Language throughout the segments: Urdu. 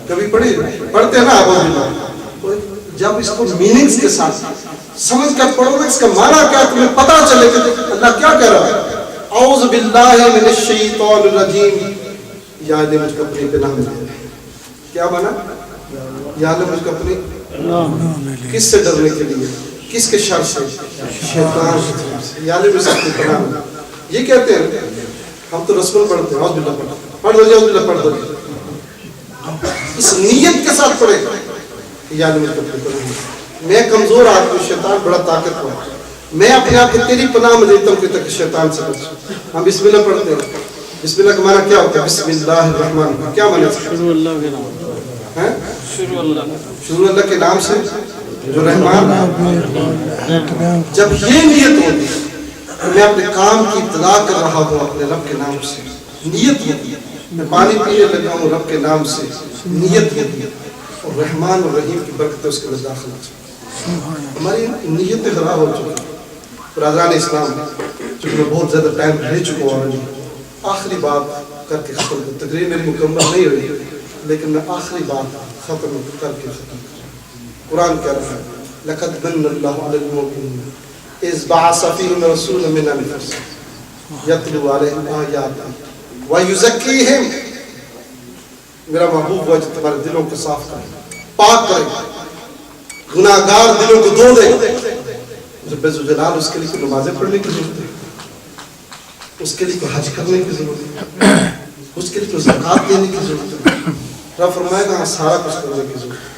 کبھی پڑھتے ہیں نا آپ، جب اس کو میننگز کے ساتھ سمجھ کر پڑھو نا، اس کا معنی کیا تمہیں پتا چلے کہ اللہ کیا کہہ رہا ہے. اعوذ باللہ من الشیطان الرجیم، یا اللہ مجھ کو اپنی پناہ میں لے. کیا مانا؟ یا اللہ مجھ کو اپنی کس سے ڈرنے کے لیے؟ کس کے شر سے؟ شیطان سے. یا اللہ مجھ کو اپنی پناہ میں. یہ کہتے ہیں ہم تو رسول پڑھتے ہیں، اعوذ باللہ پڑھ دو جی، اعوذ باللہ پڑھ دو جی. اس نیت کے ساتھ پڑھے یا اللہ مجھ کو اپنی پناہ میں. میں کمزور آدمی، شیطان بڑا طاقتور ہے، میں اپنے آپ کو تیری پناہ میں دیتا ہوں کہ تک شیطان سے بچ. ہم بسم اللہ پڑھتے ہیں. بسم اللہ کا معنی کیا ہوتا ہے؟ بسم اللہ الرحمن الرحیم. کیا معنی ہے؟ شروع اللہ کے نام سے، شروع اللہ کے نام سے جو رحمان. جب یہ نیت ہوتی ہے میں اپنے کام کی ابتدا کر رہا ہوں اپنے رب کے نام سے، نیت ہوتی ہے. میں پانی پینے لگا ہوں رب کے نام سے، نیت ہوتی ہے. اور رحمان اور رحیم کی برکت اس کے اندر داخل ہو چکی. ہماری نیتیں خراب ہو چکی ہیں. برادران اسلام، چونکہ میں بہت زیادہ ٹائم لے چکا ہوں، آخری بات کر کے ختم کر. تقریر میری مکمل نہیں ہوئی لیکن میں آخری بات ختم کر کے ختم کر. قرآن کہہ رہا ہے لقد من اللہ علی المؤمنین اذ بعث فیہم رسولا من انفسہم یتلو علیہم آیاتہ ویزکیہم. میرا محبوب وہ جو تمہارے دلوں کو صاف کرے، پاک کرے، گناہگار دلوں کو دھو دے. رب ذوالجلال اس کے لیے کوئی نمازیں پڑھنے کی ضرورت ہے، اس کے لیے کوئی حج کرنے کی ضرورت ہے، اس کے لیے کوئی زکوٰۃ دینے کی ضرورت ہے. رب فرمائے گا سارا کچھ کرنے کی ضرورت ہے.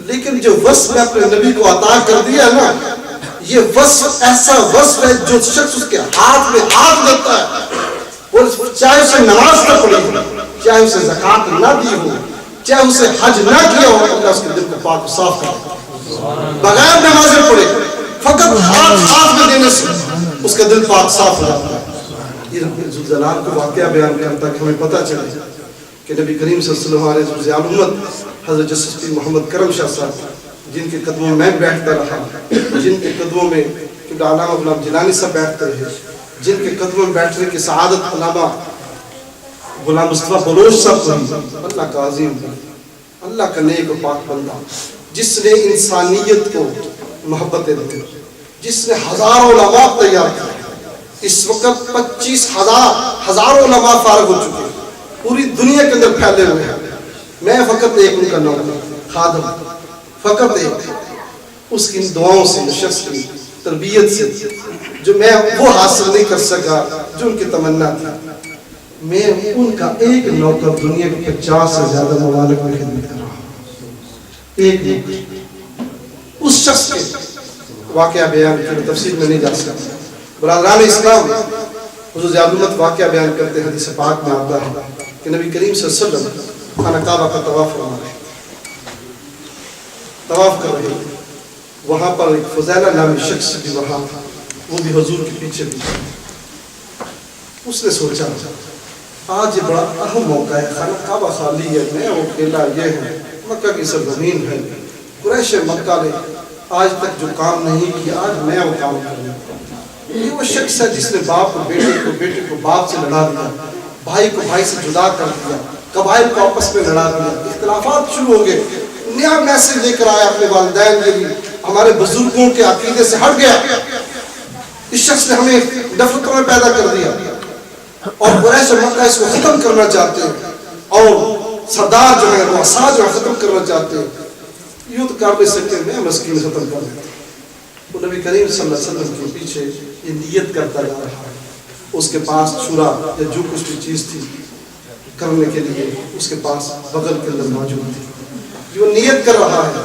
لیکن جو وصف میں اپنے نبی کو عطا کر دیا ہے نا، یہ وصف ایسا وصف ہے جو شخص اس کے ہاتھ میں ہاتھ دیتا ہے، اور چاہے اسے نماز نہ پڑھی ہو، چاہے اسے زکوٰۃ نہ دی ہو، چاہے اسے حج نہ کیا ہو، اللہ اس کے دل کو پاک و صاف کرے. بغیر نمازیں پڑھے فقط ہاتھ میں دینے سے اس کا دل پاک صاف ہو جاتا ہے. یہ رب ذوالجلال کو واقعہ بیان کرتا ہے کہ ہمیں پتہ چلے کہ نبی کریم صلی اللہ علیہ وسلم علیہ امت حضرت جسس پیر محمد کرم شاہ صاحب، جن کے قدموں میں بیٹھتا رہا، جن کے قدموں میں علامہ غلام جیلانی صاحب بیٹھتے رہے، جن کے قدموں میں بیٹھنے کی سعادت علامہ غلام مصطفیٰ بلوچ صاحب کو. اللہ کا عظیم ہے، اللہ کا نیک و پاک بندہ، جس نے انسانیت کو محبتیں دی، جس نے ہزاروں علماء تیار کیے. اس وقت 25,000 علماء فارغ ہو چکے ہیں، پوری دنیا کے اندر پھیلے ہوئے ہیں. میں فقط ایک ان کا نوکر خادم، فقط ایک. اس کی دعاؤں سے، شخص کی تربیت سے جو میں وہ حاصل نہیں کر سکا جو ان کی تمنا تھی، میں ان کا ایک نوکر دنیا کے 50 سے زیادہ ممالک میں خدمت کر رہا ہوں. ایک نوکر. اس شخص کے واقعہ بیان کرنے تفصیل میں نہیں جا سکتا. برادران اسلام، حضور ضیاء واقعہ بیان کرتے ہیں، حدیث پاک میں آتا ہے کہ نبی کریم صلی اللہ علیہ وسلم خانہ کعبہ کا طواف فرما رہے، طواف کر رہے. وہاں پر ایک فضیلہ نامی شخص بھی وہاں، وہ بھی حضور کے پیچھے بھی. اس نے سوچا آج یہ بڑا اہم موقع ہے، خانہ کعبہ خالی ہے، میں وہ اکیلا، یہ ہے مکہ کی سرزمین ہے، قریش مکہ نے آج تک جو کام نہیں کیا، آج میں وہ کام کروں. یہ وہ شخص ہے جس نے باپ کو بیٹے کو، بیٹے کو باپ سے لڑا دیا، بھائی کو بھائی سے جدا کر دیا، قبائل کو آپس میں لڑا دیا، اختلافات شروع ہو گئے. نیا میسج لے کر آیا اپنے والدین کے لیے، ہمارے بزرگوں کے عقیدے سے ہٹ گیا. اس شخص نے ہمیں نفرتوں میں پیدا کر دیا، اور قریش مکہ اس کو ختم کرنا چاہتے ہیں، اور سردار جو ہے رؤساء جو ہے ختم کرنا چاہتے ہیں. یوں تو کر نہیں سکتے، میں مسکین ختم کر دیتا. وہ نبی کریم صلی اللہ علیہ وسلم کے پیچھے یہ نیت کرتا جا رہا ہے. اس کے پاس چھرا یا جو کچھ بھی چیز تھی کرنے کے لیے اس کے پاس بغل کے اندر موجود تھی. جو نیت کر رہا ہے،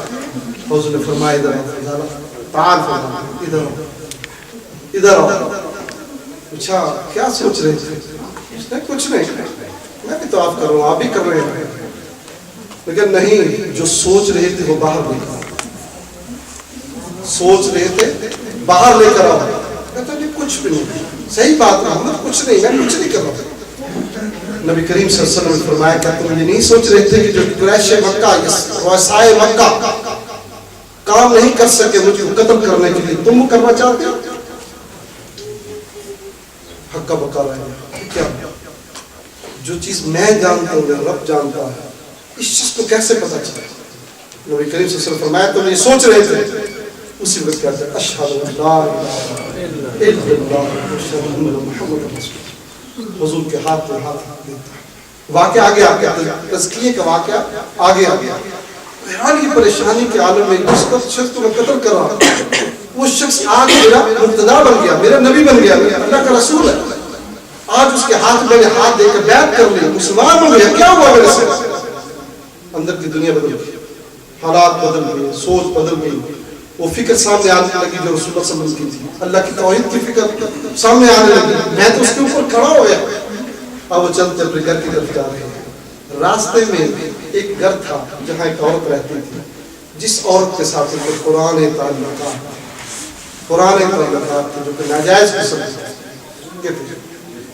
حضور نے فرمایا ادھر تعال فرمایا، ادھر آؤ. پوچھا کیا سوچ رہے تھے؟ اس نے کچھ نہیں، میں بھی طواف کر رہا ہوں، آپ بھی کر رہے ہیں. لیکن نہیں، جو سوچ رہے تھے وہ باہر لے کر آؤ. سوچ رہے تھے باہر لے کر آؤ. کہتا ہے کچھ بھی نہیں، صحیح بات ہے محمد، کچھ نہیں، میں کچھ نہیں کر رہا. نبی کریم صلی اللہ علیہ وسلم نے فرمایا کہ تم یہ نہیں سوچ رہے تھے کہ جو قریش مکہ، رؤسائے مکہ کام نہیں کر سکے مجھے قتل کرنے کے لیے، تم کرنا چاہتے ہو؟ حق کا بقا رہے ہیں. کیا جو چیز میں جانتا ہوں رب جانتا ہے، اس شخص کو کیسے پتہ چلا؟ نبی کریم صلی اللہ علیہ وسلم فرمایا تم یہ سوچ رہے تھے، اسی وقت کہتے ہیں اشہد ان لا الہ الا اللہ واشہد ان محمد رسول اللہ، حضور کے ہاتھ میں ہاتھ دیتا ہے۔ واقعہ آگے آ گیا، تزکیے کا واقعہ آگے آ گیا۔ حیرانی پریشانی کے عالم میں جس شخص کو میں قتل کر رہا ہوں، وہ شخص آج میرا مقتدا بن گیا، میرا نبی بن گیا، اللہ کا رسول ہے۔ آج اس کے ہاتھ میں نے ہاتھ دے کر بیعت کر لی، مسلمان ہو گیا، کیا ہوا میرے سے؟ اندر کی دنیا بدل گئی، حالات بدل گئے، سوچ بدل گئی، وہ فکر سامنے آنے لگی جو رسول اللہ صلی اللہ علیہ وسلم کی تھی، اللہ کی توحید کی فکر سامنے آنے لگی، میں تو اس کے اوپر کھڑا ہویا۔ اب وہ چلتے اپنے گھر کی طرف جا رہے ہیں، راستے میں ایک گھر تھا جہاں ایک عورت رہتی تھی، جس عورت کے ساتھ ان کے قرآن تعلقات تھے جو کہ ناجائز قسم کے تھے۔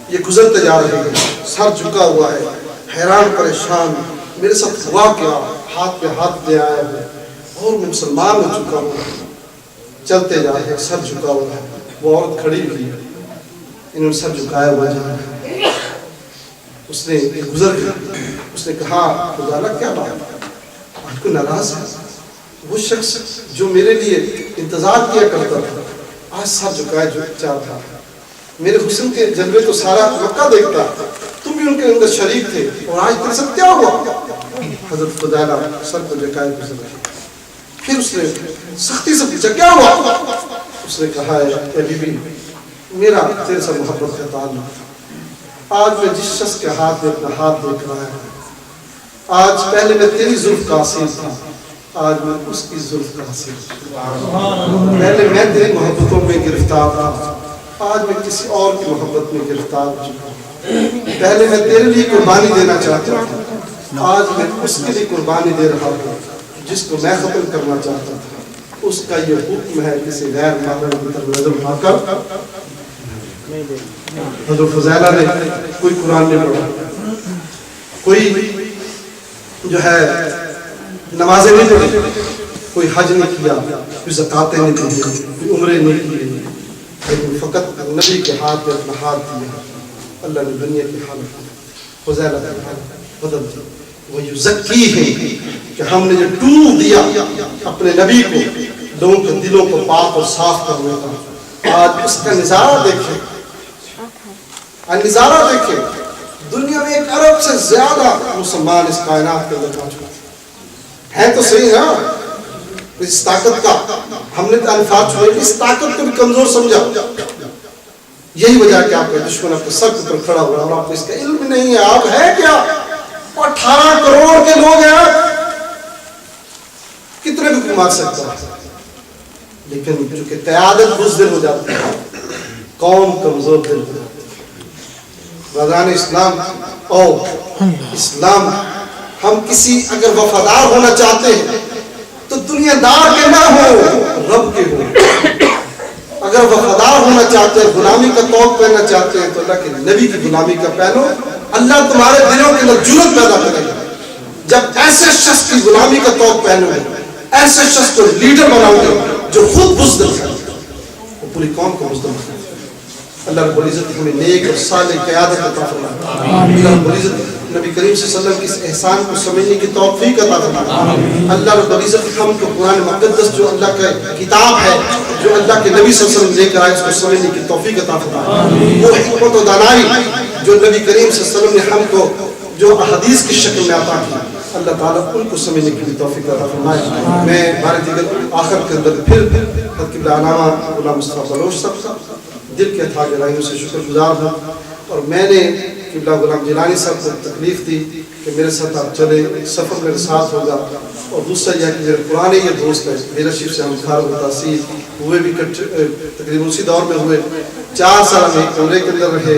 یہ گزرتے جا رہے ہیں، سر جھکا ہوا ہے، حیران پریشان، میرے ساتھ ہوا کیا؟ ہاتھ پہ ہاتھ دے آیا ہے اور میں مسلمان ہو چکا ہوں۔ چلتے جا رہے ہیں، سر جھکا ہوا ہے، وہ عورت کھڑی ہوئی ہے، انہوں نے سر جھکایا ہوا جا رہا ہے۔ اس نے گزر گیا، اس نے کہا خدا کیا بات آج کو ناراض ہے؟ وہ شخص جو میرے لیے انتظار کیا کرتا تھا آج سر جھکائے چاہتا، میرے حسن کے جلوے تو سارا مکہ دیکھتا، تم بھی ان کے اندر شریک تھے، اور آج تیرے ساتھ کیا ہوا؟ حضرت فضیلہ سر کو جھکائے گزر گئی۔ پھر اس نے سختی سے پوچھا کیا ہوا؟ اس نے کہا اے بی بی میرا تیرے سے محبت کا تعلق تھا، آج میں جس شخص کے ہاتھ میں اپنا ہاتھ دیکھ رہا ہے، آج پہلے میں تیری زلف کا اسیر تھا، آج میں اس کی زلف کا اسیر ہوں۔ پہلے میں تیری محبتوں میں گرفتار تھا، آج میں کسی اور کی محبت میں گرفتار ہو چکا ہوں۔ پہلے میں تیرے لیے قربانی دینا چاہتا تھا، آج میں اس کے لیے قربانی دے رہا ہوں جس کو میں ختم کرنا چاہتا تھا۔ اس کا یہ حکم ہے کسی غیر محرم کی طرف نظر اٹھا کر۔ حضرت فضیلہ نے کوئی قرآن نہیں پڑھا، کوئی جو ہے نمازیں نہیں پڑھی، کوئی حج نہیں کیا، کوئی زکاتیں نہیں دی، کوئی عمرے نہیں کی، لیکن فقط نبی کے ہاتھ میں اپنا ہاتھ دیا۔ اللہ نے دنیا کی حالت فضیلہ کی حالت بدل دی۔ وَيُزَكِّيهِمْ کہ ہم نے جو ٹوب دیا اپنے نبی کو لوگوں کے دلوں کو پاک اور صاف کرنے کا، آج اس کا نظارہ دیکھیں، نظارہ دیکھیں، دنیا میں 1 ارب سے زیادہ مسلمان اس کائنات کے اندر موجود ہیں تو صحیح نا؟ اس طاقت کا ہم نے الفاظ چھوڑے، اس طاقت کو بھی کمزور سمجھا۔ یہی وجہ کہ آپ کا دشمن آپ کے سر پر کھڑا ہوا اور آپ کو اس کا علم نہیں ہے، آپ ہے کیا؟ 18 کروڑ کے لوگ ہیں، کتنے کو مار سکتا ہے؟ لیکن چونکہ قیادت بزدل ہو جاتی ہے، قوم کمزور دل ہو جاتی ہے۔ برادران اسلام او اسلام، ہم کسی اگر وفادار ہونا چاہتے ہیں تو دنیا دار کے نہ ہو، رب کے ہو۔ اگر وفادار ہونا چاہتے ہیں، غلامی کا توق پہننا چاہتے ہیں تو اللہ کے نبی کی غلامی کا پہنو، اللہ تمہارے دلوں کے اندر جرأت پیدا کرے گا۔ جب ایسے شخص کی غلامی کا توق پہنو گے، ایسے شخص کو لیڈر بناؤ گے جو خود بزدل ہے، وہ پوری قوم کو بزدل ہے۔ اللہ رب العزت ہمیں نیک اور صالح قیادت عطا فرمائے۔ اللہ رب العزت نبی کریم صلی اللہ علیہ وسلم کے اس احسان کو سمجھنے کی توفیق عطا فرمائے۔ اللہ رب العزت ہم کو قرآن مقدس جو اللہ کا کتاب ہے، جو اللہ کے نبی صلی اللہ علیہ وسلم لے کر آئے، اس کو سمجھنے کی توفیق عطا فرمائے۔ وہ حکمت و دانائی جو نبی کریم صلی اللہ علیہ وسلم نے ہم کو جو احادیث کی شکل میں عطا کی، اللہ تعالیٰ ان کو سمجھنے کی توفیق عطا فرمائے۔ میں ہمارے دیگر آخر کے اندر پھر قبلہ علامہ غلام مصطفیٰ بلوچ صاحب کا دل کے تھا گہرائیوں سے شکر گزار ہوں، اور میں نے قبلہ غلام جیلانی صاحب کو تکلیف دی کہ میرے ساتھ آپ چلے، سفر میرے ساتھ ہوگا، اور دوسرا یہ کہ میرے پرانے یہ دوست ہیں، میرا شیف سے ہم خارج و تحصیل ہوئے بھی تقریباً اسی دور میں ہوئے، 4 سال ہم ایک کمرے کے اندر رہے،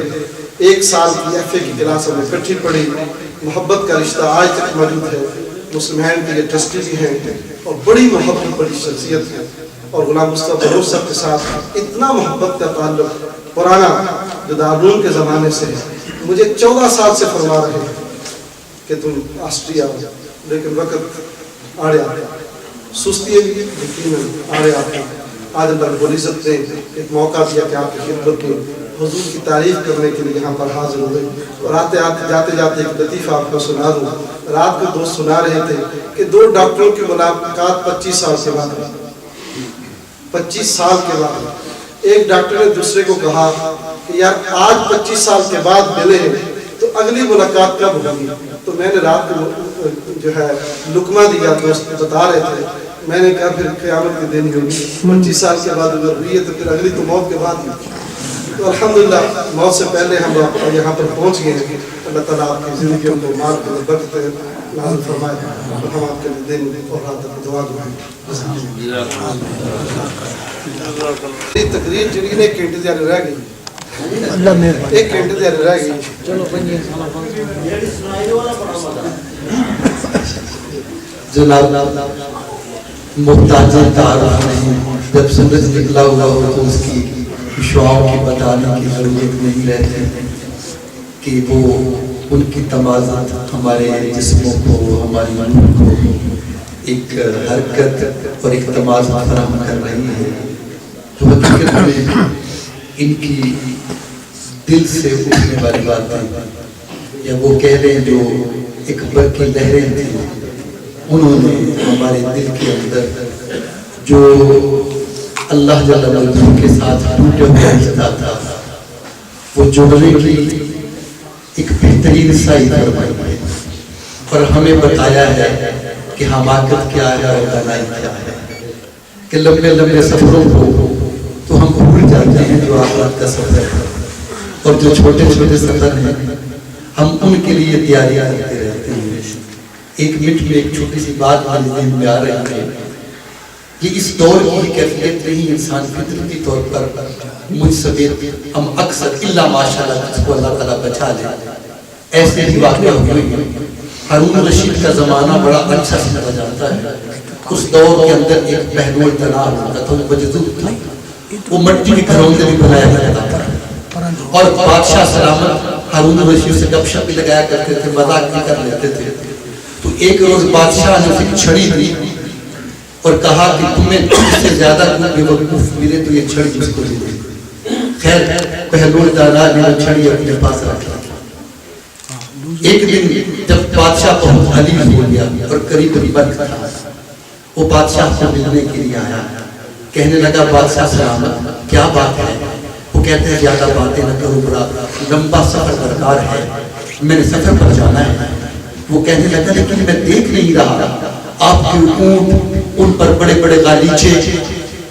1 سال کی FA کی کلاس ہم نے اکٹھی پڑھی، محبت کا رشتہ آج تک موجود ہے۔ مسلم ہینڈ کے یہ ٹرسٹی بھی ہیں اور بڑی محبت بڑی شخصیت ہے، اور غلام مصطفیٰ بلوچ صاحب کے ساتھ اتنا محبت کا تعلق پرانا جو دارالعلوم کے زمانے سے ہے۔ مجھے 14 سال سے فرما رہے ہیں کہ تم آسٹریا ہو، لیکن وقت آڑے آتے، سستی یقیناً آڑے آتے۔ آج اللہ رب العزت نے ایک موقع دیا کہ آپ کی خدمت میں حضور کی تعریف کرنے کے لیے یہاں پر حاضر ہوئے. اور جاتے جاتے ایک لطیفہ آپ کو سنا دوں. رات کو دوست سنا رہے تھے کہ 2 ڈاکٹروں کی ملاقات 25 سال کے بعد ہوئی. 25 سال کے بعد ایک ڈاکٹر نے دوسرے کو کہا کہ یار آج 25 سال کے بعد ملے تو اگلی ملاقات کب ہوگی؟ تو میں نے رات کو جو ہے لقمہ دیا، دوست بتا رہے تھے. میں نے کہا پھر قیامت کے دن ہوگی. 25 سال کے بعد اگر ہوئی ہے تو پھر اگلی تو موت کے بعد ہوگی. تو الحمدللہ موت سے پہلے ہم یہاں پر پہنچ گئے ہیں. اللہ تعالیٰ آپ کی زندگیوں کو مال کو برکت نازل فرمائے اور ہم آپ کے لیے دن اور رات کی دعا کریں. تقریر جڑی نے 1 گھنٹے سے رہ گئی. اللہ مہربانی 1 گھنٹے سے رہ گئی. چلو جناب محتاج تعارف نہیں، جب سورج نکلا ہوا ہو تو اس کی شعاؤں کی بتانے کی ضرورت نہیں رہتی کہ وہ ان کی تمازت ہمارے جسموں کو، ہماری روح کو ایک حرکت اور ایک تمازت فراہم کر رہی ہے. تو حقیقت میں ان کی دل سے اٹھنے والی باتیں یا وہ کہہ لیں جو ایک برقی لہریں تھیں، انہوں نے ہمارے دل کے اندر جو اللہ جل وعلا کے ساتھ ٹوٹے ہوئے رشتہ تھا وہ جوڑنے کی ایک بہترین سائی فرمائی ہے اور ہمیں بتایا ہے کہ حماقت کیا ہے اور دانائی کیا ہے. کہ لمبے لمبے سفروں کو تو ہم بھول جاتے ہیں جو آخرت کا سفر ہے، اور جو چھوٹے چھوٹے سفر ہیں ہم ان کے لیے تیاریاں کرتے رہتے ہیں. 1 منٹ میں ایک چھوٹی سی بات ہمارے ذہن میں آ رہی ہے. یہ اس دور کی کیفیت نہیں، انسان فطرتی طور پر مجھ سمیت ہم اکثر الا ماشاءاللہ جس کو اللہ تعالیٰ بچا لے ایسے ہی واقعہ ہوئے ہیں. ہارون رشید کا زمانہ بڑا اچھا سمجھا جاتا ہے. اس دور کے اندر ایک بہنوئی تنار ہوتا تھا، وہ مجذوب تھا، وہ مٹی کے گھروں سے بھی بنایا جاتا تھا اور بادشاہ سلامت ہارون رشید سے گپ شپ لگایا کرتے تھے، مذاق بھی کر لیتے تھے. تو ایک روز بادشاہ نے اسے چھڑی دی اور کہا کہ تمہیں اس سے زیادہ کوئی بے وقوف ملے تو یہ چھڑی اس کو دے دے. خیر پہلوئے دانا نے وہ چھڑی اپنے پاس رکھ لی. ایک دن جب بادشاہ بہت حلیم ہو گیا اور قریب برق تھا، وہ بادشاہ کو ملنے کے لیے آیا. کہنے لگا بادشاہ سلامت کیا بات ہے؟ وہ کہتے ہیں زیادہ باتیں نہ کرو، بڑا لمبا سفر درکار ہے، میں نے سفر پر جانا ہے. وہ کہنے لگا لیکن میں دیکھ نہیں رہا، آپ کے اونٹ، ان پر بڑے بڑے غالیچے،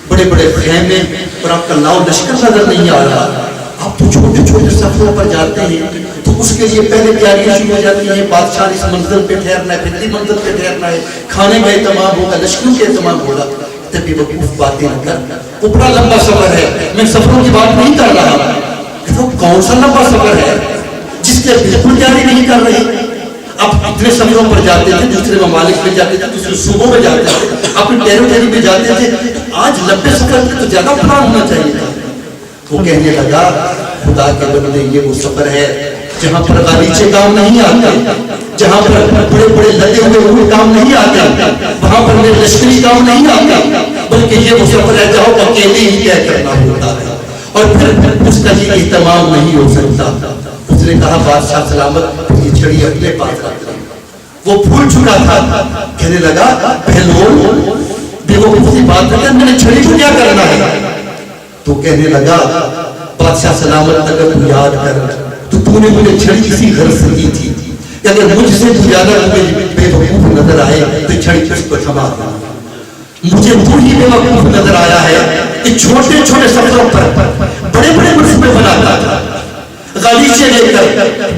بڑے بڑے خیمے اور آپ کا لاؤ لشکر نظر نہیں آ رہا. آپ تو چھوٹے چھوٹے سفروں پر جاتے ہیں تو اس کے لیے پہلے تیاریاں شروع ہو جاتی ہیں. بادشاہ نے اس منزل پہ ٹھہرنا ہے، پھر منزل پہ ٹھہرنا ہے، کھانے کا اہتمام ہوگا، لشکروں کے اہتمام ہوگا. تبھی وقوف باتیں نہ کر، وہ بڑا لمبا سفر ہے، میں سفروں کی بات نہیں کر رہا. وہ کون سا لمبا سفر ہے جس کے بالکل تیاری نہیں کر رہے؟ آپ اپنے سفروں پر جاتے تھے، دوسرے ممالک میں جاتے تھے، دوسرے صوبوں میں جاتے تھے، اپنی ٹیریٹری میں جاتے تھے. آج لمبے سفر میں تو زیادہ پلان ہونا چاہیے تھا. وہ کہنے لگا خدا کے بندے یہ وہ سفر ہے جہاں پر غالیچے کام نہیں آتے، جہاں پر بڑے بڑے لدے ہوئے اونٹ کام نہیں آتے، وہاں پر میرے لشکری کام نہیں آتا، بلکہ یہ وہ سفر ہے جہاں اکیلے ہی طے کرنا ہوتا ہے اور پھر اس کا یہ اہتمام نہیں ہو سکتا. اس نے کہا بادشاہ سلامت یہ چھڑی اپنے پاس رکھ لیں. وہ بھول چکا تھا. کہنے لگا پہلو بے وقوف کی بات کر میں نے چھڑی کو کیا کرنا ہے؟ تو کہنے لگا بادشاہ سلامت اگر تو یاد کر تو نے مجھے چھڑی کسی غرض سے دی تھی کہ اگر مجھ سے تو زیادہ تمہیں بے وقوف نظر آئے تو چھڑی کس کو تھما دے. مجھے تو ہی بے وقوف نظر آیا ہے کہ چھوٹے چھوٹے سفروں پر بڑے بڑے منصوبے بناتا تھا، غالیچے لے کر،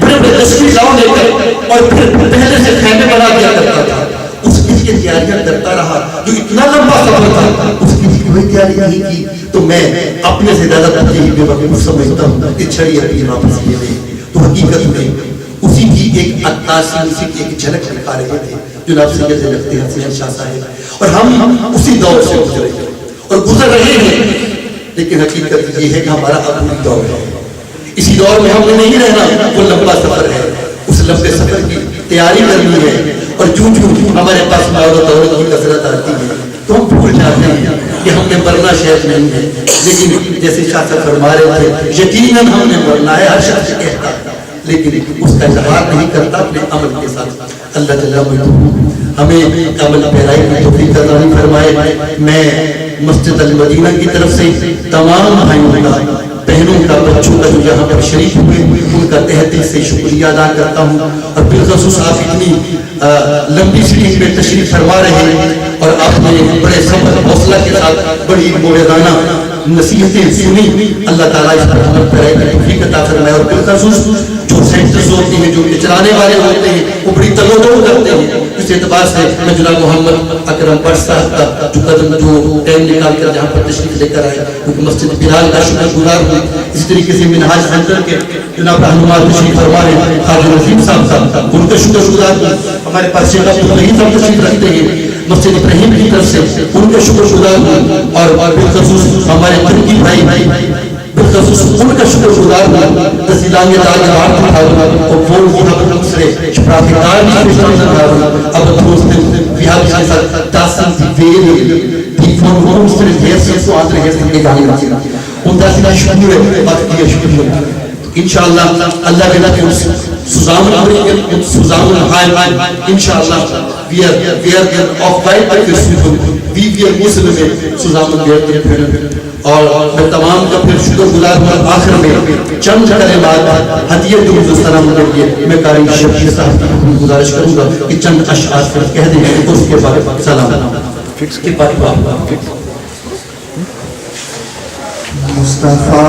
بڑے بڑے لشکری لاؤ لے کر اور پھر پہلے سے خیمے بنا دیا کرتا تھا. اس کے لیے تیاریاں کرتا رہا. جو اتنا لمبا سفر تھا اس کی کوئی تیاری نہیں کی. تو میں اپنے سے زیادہ تجھے ہی بے وقوف سمجھتا ہوں کہ چھڑی اپنی واپس لے لے. تو حقیقت میں اسی کی ایک عکاسی، اسی کی ایک جھلک دکھا رہے تھے جناب سید لکھتے ہیں حسین شاہ صاحب. اور ہم اسی دور سے گزرے اور گزر رہے ہیں. لیکن حقیقت یہ ہے کہ ہمارا اپنا دور ہے. اسی دور میں ہم نے نہیں رہنا، وہ لمبا سفر ہے. اس لمبے سفر کی تیاری کرنی ہے اور جو ہمارے پاس مال و دولت کی کثرت آتی ہے تو ہم بھول جاتے ہیں کہ ہم نے مرنا شاید نہیں ہے، لیکن جیسے شاہ صاحب فرما رہے تھے یقیناً ہم نے مرنا ہے، ہر شخص کہتا ہے لیکن اس کا اظہار نہیں کرتا اپنے عمل کے ساتھ۔ اللہ جل وعلا ہمیں عمل پیرائی کی توفیق عطا فرمائے۔ میں مسجد المدینہ کی طرف سے تمام بھائیوں کا، بہنوں کا، بچوں کا جو یہاں پر شریک ہوئے ان کا تہ دل سے شکریہ ادا کرتا ہوں، اور بالخصوص آپ اتنی لمبی سٹنگ میں تشریف فرما رہے ہیں اور آپ نے بڑے صبر حوصلہ کے ساتھ بڑی موعظانہ نصیحتیں سنی۔ اللہ تعالیٰ اس پر عمل پیرائی کی توفیق عطا فرمائے، اور بالخصوص جو سینٹرز ہوتے ہیں، جو چلانے والے ہوتے ہیں، وہ بڑی تلوڑ کرتے ہیں۔ اس اعتبار سے میں جناب محمد اکرم بٹ صاحب کا جو ٹائم نکال کر جہاں پر تشریف لے کر آئے، کیونکہ مسجد بلال کا شکر گزار ہوں۔ اس طریقے سے منہاج سینٹر کے جناب رہنما تشریف فرما رہے ہیں خواجہ نظیم صاحب کا، ان کا شکر گزار ہوں۔ ہمارے پاس شیخ عبدالرحیم صاحب تشریف رکھتے ہیں مسجد ابراہیم کی طرف سے، ان کا شکر گزار ہوں، اور بالخصوص ہمارے ترکی بھائی بالخصوص ان کا شکر گزار ہوں۔ تسیلان کے دار جواب اٹھاؤں اور فون کی حبت مصرے شفراتی دار بھی پیشان کروں اب دوست ویہاں کے ساتھ تاسم دی ویلی دی فون کو مصرے دیر سے سو آدھر ہے سکتے جانے رکھیں ان تاسم شکر ہے بات کیا شکر ہے انشاءاللہ اللہ کے لئے سزام الامرین سزام الحائل انشاءاللہ we are of right by this we are Muslim سزام الامرین اور میں تمام کا پھر شکر گزار ہوں۔ آخر میں چند کلمات ہدیت دوستانہ کے لیے میں قاری شبیر صاحب کی گزارش کروں گا کہ چند اشعار کہہ دیں اور اس کے بعد سلام کے بعد مصطفیٰ